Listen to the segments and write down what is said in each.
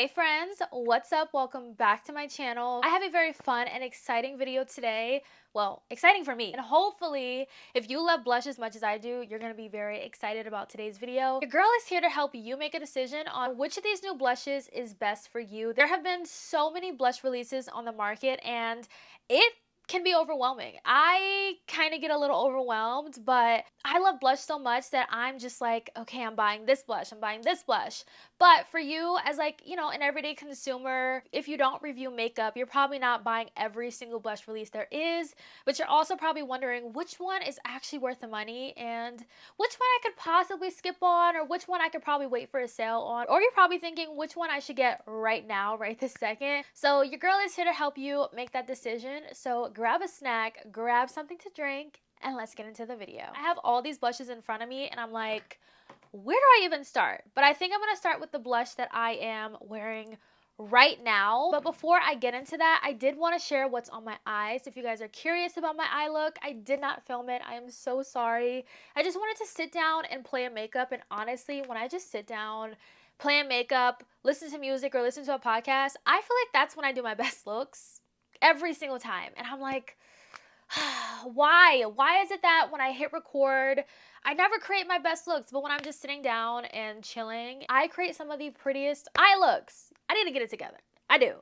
Hey friends, what's up? Welcome back to my channel. I have a very fun and exciting video today. Well, exciting for me. And hopefully, if you love blush as much as I do, you're gonna be very excited about today's video. Your girl is here to help you make a decision on which of these new blushes is best for you. There have been so many blush releases on the market and it can be overwhelming. I kind of get a little overwhelmed, but I love blush so much that I'm just like, okay, I'm buying this blush, I'm buying this blush. But for you as like, an everyday consumer, if you don't review makeup, you're probably not buying every single blush release there is, but you're also probably wondering which one is actually worth the money and which one I could possibly skip on or which one I could probably wait for a sale on. Or you're probably thinking which one I should get right now, right this second. So your girl is here to help you make that decision. So grab a snack, grab something to drink, and let's get into the video. I have all these blushes in front of me and I'm like, where do I even start? But I think I'm gonna start with the blush that I am wearing right now. But before I get into that, I did want to share what's on my eyes. If you guys are curious about my eye look, I did not film it. I am so sorry. I just wanted to sit down and play a makeup, and honestly, when I just sit down, play a makeup, listen to music, or listen to a podcast, I feel like that's when I do my best looks every single time. And I'm like, why? Why is it that when I hit record, I never create my best looks, but when I'm just sitting down and chilling, I create some of the prettiest eye looks? I need to get it together. I do.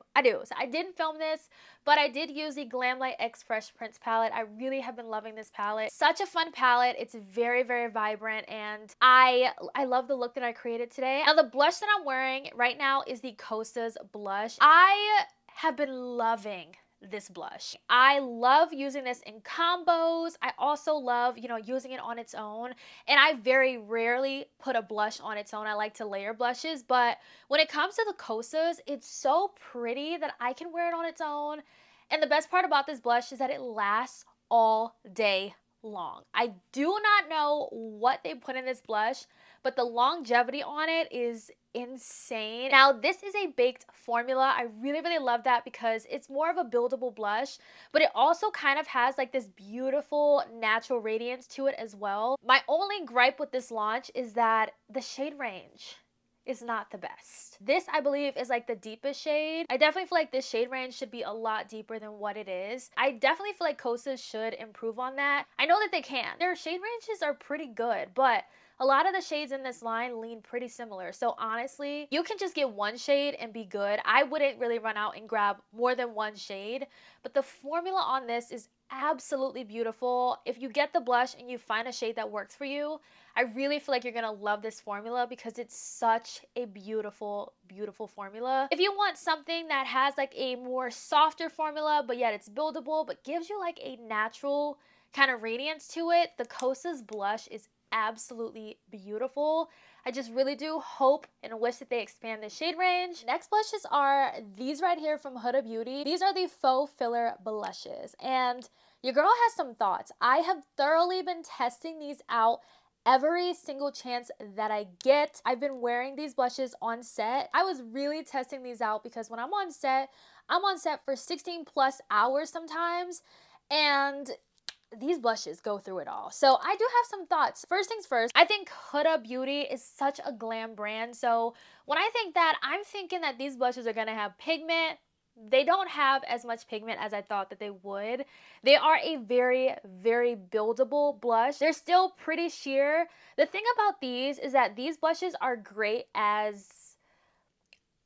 So I didn't film this, but I did use the Glamlite X Fresh Prints palette. I really have been loving this palette. Such a fun palette. It's very, very vibrant, and I love the look that I created today. Now, the blush that I'm wearing right now is the Kosas blush. I have been loving this blush. I love using this in combos. I also love, using it on its own. And I very rarely put a blush on its own. I like to layer blushes. But when it comes to the Kosas, it's so pretty that I can wear it on its own. And the best part about this blush is that it lasts all day long. I do not know what they put in this blush, but the longevity on it is insane. Now, this is a baked formula. I really, really love that because it's more of a buildable blush, but it also kind of has like this beautiful natural radiance to it as well. My only gripe with this launch is that the shade range is not the best. This, I believe, is like the deepest shade. I definitely feel like this shade range should be a lot deeper than what it is. I definitely feel like Kosas should improve on that. I know that they can. Their shade ranges are pretty good, but a lot of the shades in this line lean pretty similar. So honestly, you can just get one shade and be good. I wouldn't really run out and grab more than one shade, but the formula on this is absolutely beautiful. If you get the blush and you find a shade that works for you, I really feel like you're gonna love this formula because it's such a beautiful, beautiful formula. If you want something that has like a more softer formula, but yet it's buildable, but gives you like a natural kind of radiance to it, the Kosas blush is absolutely beautiful. I just really do hope and wish that they expand the shade range. Next blushes are these right here from Huda Beauty. These are the faux filler blushes, and your girl has some thoughts. I have thoroughly been testing these out every single chance that I get. I've been wearing these blushes on set. I was really testing these out because when I'm on set for 16 plus hours sometimes, and these blushes go through it all. So I do have some thoughts. First things first, I think Huda Beauty is such a glam brand. So when I think that, I'm thinking that these blushes are gonna have pigment. They don't have as much pigment as I thought that they would. They are a very, very buildable blush. They're still pretty sheer. The thing about these is that these blushes are great as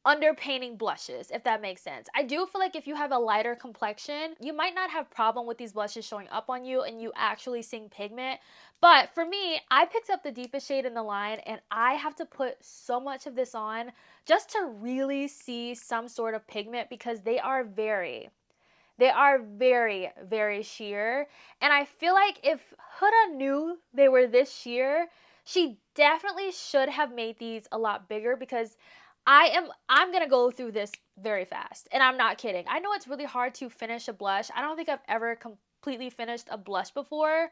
underpainting blushes, if that makes sense. I do feel like if you have a lighter complexion, you might not have problem with these blushes showing up on you and you actually seeing pigment. But for me, I picked up the deepest shade in the line and I have to put so much of this on just to really see some sort of pigment because they are very, very sheer. And I feel like if Huda knew they were this sheer, she definitely should have made these a lot bigger because I'm gonna go through this very fast, and I'm not kidding. I know it's really hard to finish a blush. I don't think I've ever completely finished a blush before,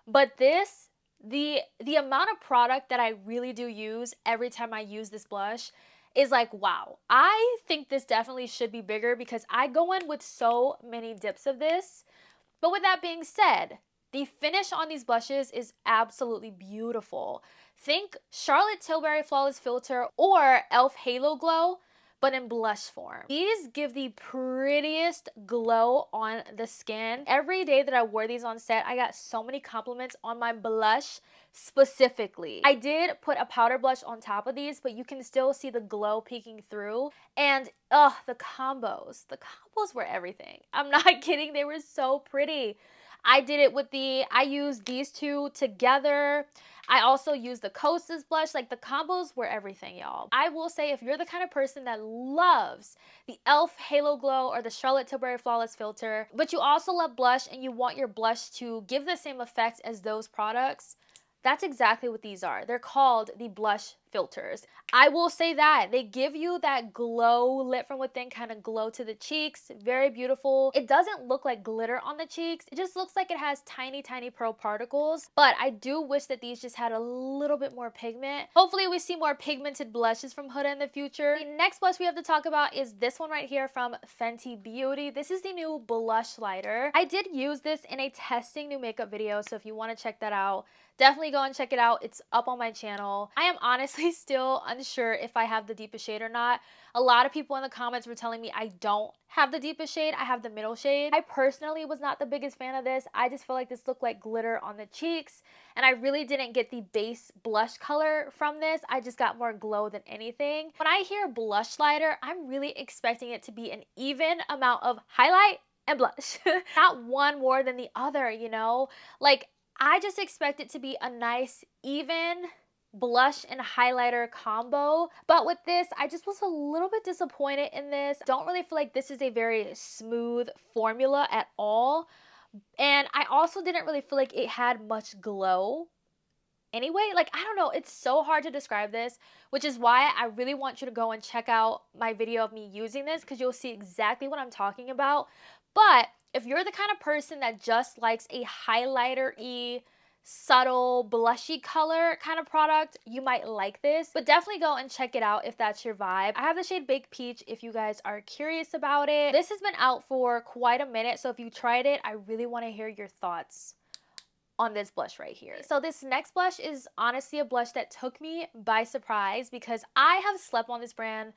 but this, the amount of product that I really do use every time I use this blush is like, wow. I think this definitely should be bigger because I go in with so many dips of this. But with that being said, the finish on these blushes is absolutely beautiful. Think Charlotte Tilbury Flawless Filter or e.l.f. Halo Glow, but in blush form. These give the prettiest glow on the skin. Every day that I wore these on set, I got so many compliments on my blush specifically. I did put a powder blush on top of these, but you can still see the glow peeking through. And the combos were everything. I'm not kidding, they were so pretty. I did it with I used these two together. I also used the Kosas blush. Like, the combos were everything, y'all. I will say, if you're the kind of person that loves the e.l.f. Halo Glow or the Charlotte Tilbury Flawless Filter, but you also love blush and you want your blush to give the same effect as those products, that's exactly what these are. They're called the blush filters. I will say that they give you that glow, lit from within kind of glow to the cheeks. Very beautiful. It doesn't look like glitter on the cheeks. It just looks like it has tiny, tiny pearl particles. But I do wish that these just had a little bit more pigment. Hopefully we see more pigmented blushes from Huda in the future. The next blush we have to talk about is this one right here from Fenty Beauty. This is the new blush lighter. I did use this in a testing new makeup video, so if you want to check that out, definitely go and check it out. It's up on my channel. I am honestly still unsure if I have the deepest shade or not. A lot of people in the comments were telling me I don't have the deepest shade. I have the middle shade. I personally was not the biggest fan of this. I just feel like this looked like glitter on the cheeks, and I really didn't get the base blush color from this. I just got more glow than anything. When I hear blush lighter, I'm really expecting it to be an even amount of highlight and blush. Not one more than the other, you know? Like, I just expect it to be a nice, even blush and highlighter combo. But with this, I just was a little bit disappointed in this. Don't really feel like this is a very smooth formula at all. And I also didn't really feel like it had much glow anyway. Like, I don't know, it's so hard to describe this, which is why I really want you to go and check out my video of me using this, because you'll see exactly what I'm talking about. But if you're the kind of person that just likes a highlighter-y, subtle, blushy color kind of product, you might like this. But definitely go and check it out if that's your vibe. I have the shade Baked Peach if you guys are curious about it. This has been out for quite a minute, so if you tried it, I really want to hear your thoughts on this blush right here. So this next blush is honestly a blush that took me by surprise, because I have slept on this brand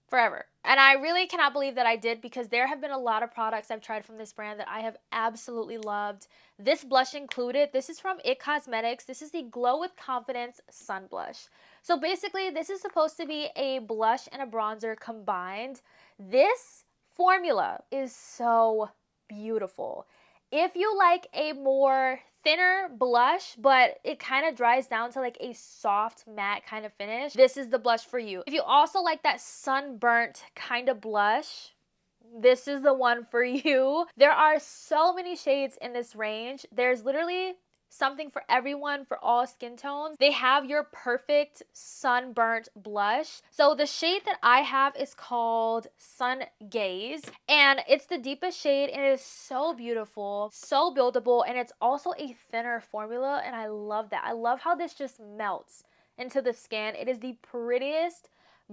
forever. And I really cannot believe that I did, because there have been a lot of products I've tried from this brand that I have absolutely loved. This blush included. This is from IT Cosmetics. This is the Glow with Confidence Sun Blush. So basically, this is supposed to be a blush and a bronzer combined. This formula is so beautiful. If you like a more thinner blush, but it kind of dries down to like a soft matte kind of finish, this is the blush for you. If you also like that sunburnt kind of blush, this is the one for you. There are so many shades in this range. There's literally something for everyone, for all skin tones. They have your perfect sunburnt blush. So the shade that I have is called Sun Gaze, and it's the deepest shade, and it is so beautiful, so buildable, and it's also a thinner formula, and I love that. I love how this just melts into the skin. It is the prettiest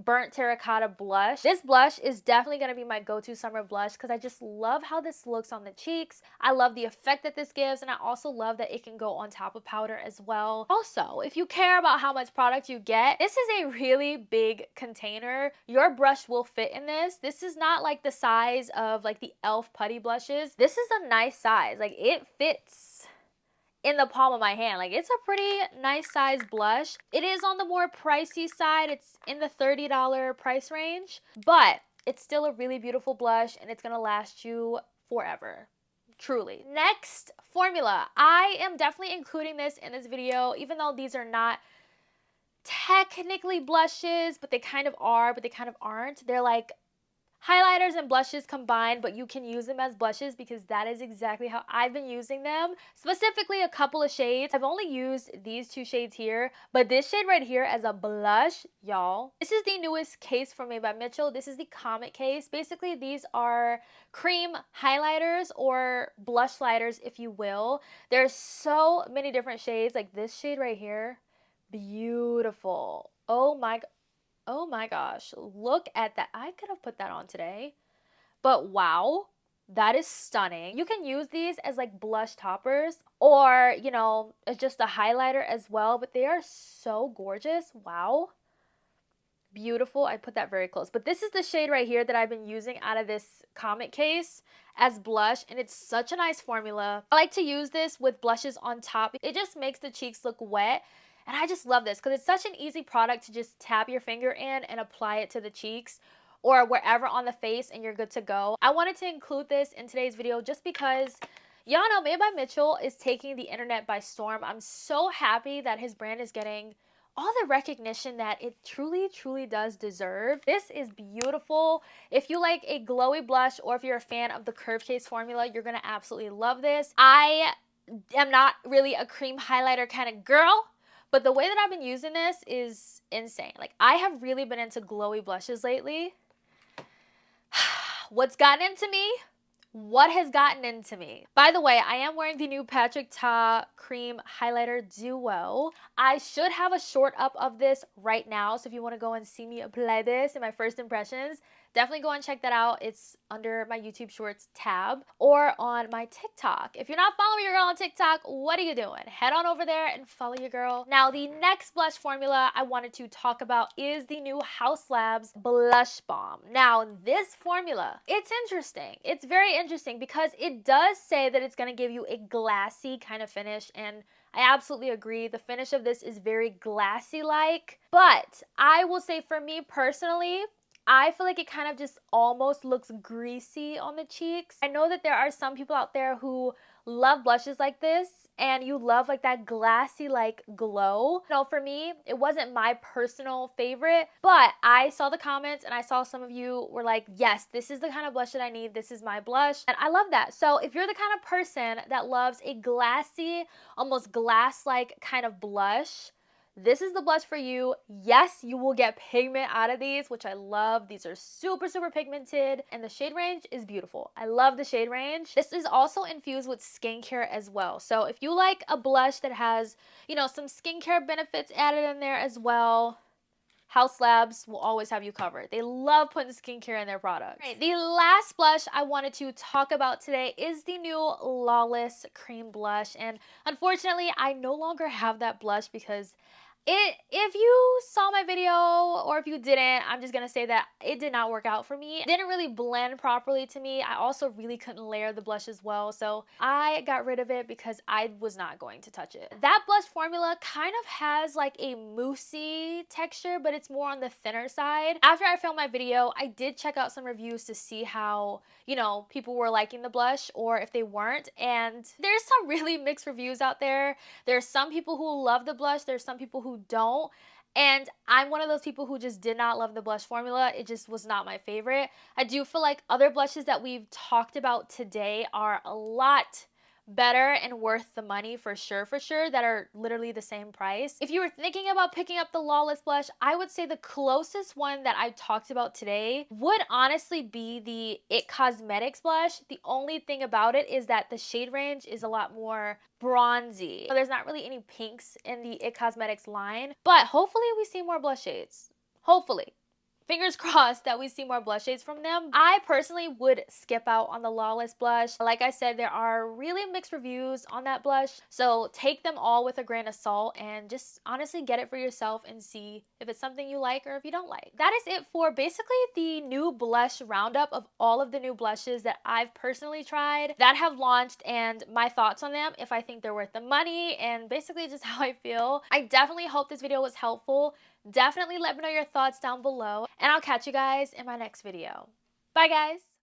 burnt terracotta blush. This blush is definitely going to be my go-to summer blush, because I just love how this looks on the cheeks. I love the effect that this gives, and I also love that it can go on top of powder as well. Also, if you care about how much product you get, this is a really big container. Your brush will fit in this. This is not like the size of like the e.l.f. putty blushes. This is a nice size. Like, it fits in the palm of my hand. Like, it's a pretty nice size blush. It is on the more pricey side. It's in the $30 price range, but it's still a really beautiful blush, and it's gonna last you forever. Truly. Next formula. I am definitely including this in this video, even though these are not technically blushes, but they kind of are, but they kind of aren't. They're like highlighters and blushes combined, but you can use them as blushes, because that is exactly how I've been using them. Specifically, a couple of shades. I've only used these two shades here, but this shade right here as a blush, y'all. This is the newest case from Made by Mitchell. This is the Comet case. Basically, these are cream highlighters or blush lighters, if you will. There's so many different shades. Like this shade right here, beautiful. Oh my gosh, look at that. I could have put that on today, but wow, that is stunning. You can use these as like blush toppers, or, you know, as just a highlighter as well, but they are so gorgeous. Wow. beautiful. I put that very close. But this is the shade right here that I've been using out of this Comet case as blush, and it's such a nice formula. I like to use this with blushes on top. It just makes the cheeks look wet, and I just love this because it's such an easy product to just tap your finger in and apply it to the cheeks or wherever on the face, and you're good to go. I wanted to include this in today's video just because y'all know Made by Mitchell is taking the internet by storm. I'm so happy that his brand is getting all the recognition that it truly does deserve. This is beautiful. If you like a glowy blush, or if you're a fan of the curve case formula, you're gonna absolutely love this. I am not really a cream highlighter kind of girl, but the way that I've been using this is insane. Like, I have really been into glowy blushes lately. What's gotten into me? What has gotten into me? By the way, I am wearing the new Patrick Ta Cream Highlighter Duo. I should have a short up of this right now, so if you want to go and see me apply this in my first impressions, definitely go and check that out. It's under my YouTube Shorts tab or on my TikTok. If you're not following your girl on TikTok, what are you doing? Head on over there and follow your girl. Now, the next blush formula I wanted to talk about is the new Haus Labs Blush Balm. Now, this formula, it's interesting. It's very interesting because it does say that it's going to give you a glassy kind of finish, and I absolutely agree. The finish of this is very glassy-like, but I will say for me personally, I feel like it kind of just almost looks greasy on the cheeks. I know that there are some people out there who love blushes like this, and you love like that glassy like glow. You know, for me, it wasn't my personal favorite, but I saw the comments and I saw some of you were like, yes, this is the kind of blush that I need. This is my blush. And I love that. So if you're the kind of person that loves a glassy, almost glass-like kind of blush, this is the blush for you. Yes, you will get pigment out of these, which I love. These are super pigmented, and the shade range is beautiful. I love the shade range. This is also infused with skincare as well. So if you like a blush that has, you know, some skincare benefits added in there as well, Haus Labs will always have you covered. They love putting skincare in their products. All right, the last blush I wanted to talk about today is the new Lawless cream blush. And unfortunately, I no longer have that blush because if you saw my video, or if you didn't, I'm just gonna say that it did not work out for me. It didn't really blend properly to me. I also really couldn't layer the blush as well, so I got rid of it because I was not going to touch it. That blush formula kind of has like a moussey texture, but it's more on the thinner side. After I filmed my video, I did check out some reviews to see how, you know, people were liking the blush or if they weren't, and there's some really mixed reviews out there. There's some people who love the blush, there's some people who don't, and I'm one of those people who just did not love the blush formula. It just was not my favorite. I do feel like other blushes that we've talked about today are a lot better and worth the money for sure, that are literally the same price. If you were thinking about picking up the Lawless blush, I would say the closest one that I talked about today would honestly be the IT Cosmetics blush. The only thing about it is that the shade range is a lot more bronzy. So there's not really any pinks in the IT Cosmetics line, but hopefully we see more blush shades. Hopefully. Fingers crossed that we see more blush shades from them. I personally would skip out on the Lawless blush. Like I said, there are really mixed reviews on that blush, so take them all with a grain of salt and just honestly get it for yourself and see if it's something you like or if you don't like. That is it for basically the new blush roundup of all of the new blushes that I've personally tried that have launched and my thoughts on them, if I think they're worth the money, and basically just how I feel. I definitely hope this video was helpful. Definitely let me know your thoughts down below, and I'll catch you guys in my next video. Bye, guys!